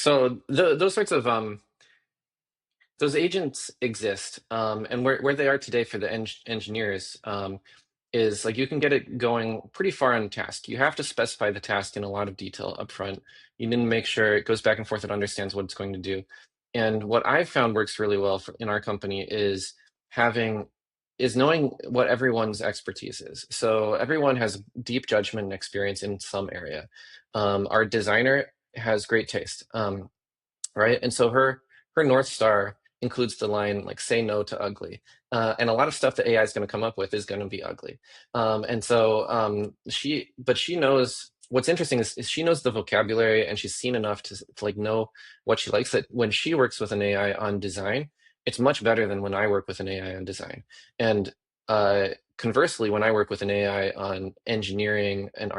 So those sorts of those agents exist, and where they are today for the engineers is like you can get it going pretty far on task. You have to specify the task in a lot of detail up front. You need to make sure it goes back and forth. It understands what it's going to do. And what I've found works really well in our company is having knowing what everyone's expertise is. So everyone has deep judgment and experience in some area. Our designer has great taste. Right? And so her North Star includes the line like "say no to ugly," and a lot of stuff that AI is going to come up with is going to be ugly. And so but she knows. What's interesting is she knows the vocabulary and she's seen enough to like know what she likes. That when she works with an AI on design, it's much better than when I work with an AI on design. And conversely, when I work with an AI on engineering and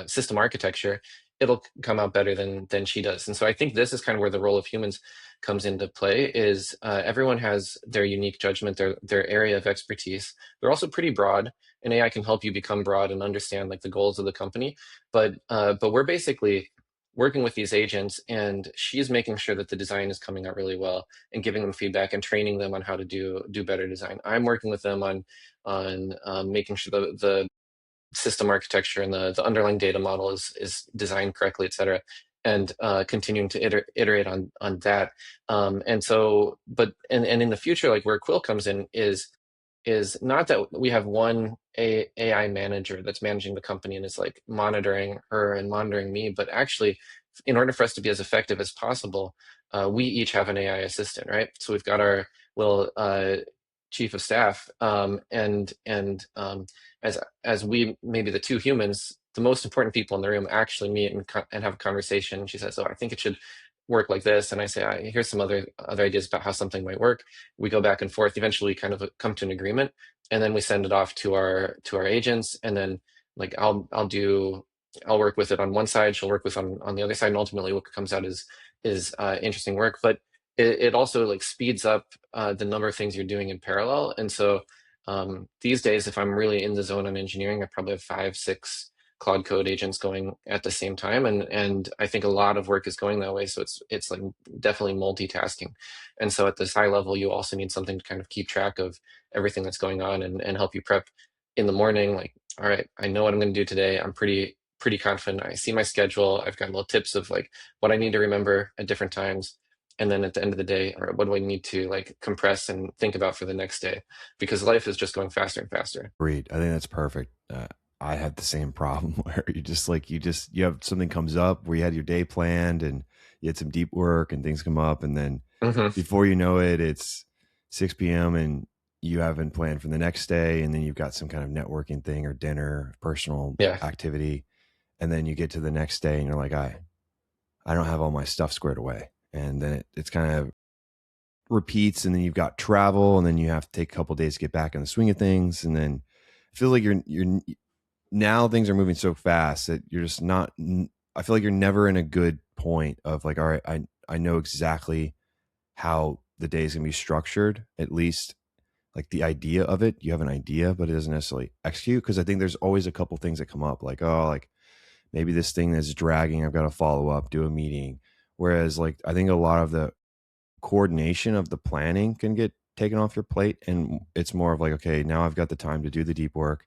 system architecture, it'll come out better than she does. And so I think this is kind of where the role of humans comes into play is everyone has their unique judgment, their area of expertise. They're also pretty broad, and AI can help you become broad and understand like the goals of the company. But we're basically working with these agents, and she's making sure that the design is coming out really well and giving them feedback and training them on how to do better design. I'm working with them on making sure the system architecture and the underlying data model is designed correctly, et cetera, and continuing to iterate on that. And so, and in the future, like where Quill comes in is not that we have one AI manager that's managing the company and is like monitoring her and monitoring me, but actually, in order for us to be as effective as possible, we each have an AI assistant, right? So we've got our little chief of staff, and as we maybe the two humans, the most important people in the room actually meet and have a conversation. She says, "Oh, I think it should work like this," and I say, "Here's some other ideas about how something might work." We go back and forth. Eventually, kind of come to an agreement, and then we send it off to our agents, and then like I'll work with it on one side, she'll work with on the other side, and ultimately what comes out is interesting work. But it also like speeds up the number of things you're doing in parallel. And so these days, if I'm really in the zone on engineering, I probably have 5, 6 Claude Code agents going at the same time, and I think a lot of work is going that way. So it's like definitely multitasking. And so at this high level, you also need something to kind of keep track of everything that's going on and help you prep in the morning. Like, all right, I know what I'm going to do today. I'm pretty confident. I see my schedule. I've got little tips of like what I need to remember at different times. And then at the end of the day, all right, what do I need to like compress and think about for the next day? Because life is just going faster and faster. Agreed. I think that's perfect. I had the same problem where you have something comes up where you had your day planned and you had some deep work and things come up, and then Hmm. before you know it, it's 6 p.m. and you haven't planned for the next day, and then you've got some kind of networking thing or dinner, personal Yeah. activity, and then you get to the next day and you're like, I don't have all my stuff squared away, and then it's kind of repeats, and then you've got travel, and then you have to take a couple days to get back in the swing of things, and then I feel like you're now things are moving so fast that you're just not. I feel like you're never in a good point of like, all right, I know exactly how the day is gonna be structured. At least like the idea of it, you have an idea, but it doesn't necessarily execute, because I think there's always a couple things that come up, like, oh, like maybe this thing is dragging, I've got to follow up, do a meeting. Whereas like I think a lot of the coordination of the planning can get taken off your plate, and it's more of like, okay, now I've got the time to do the deep work,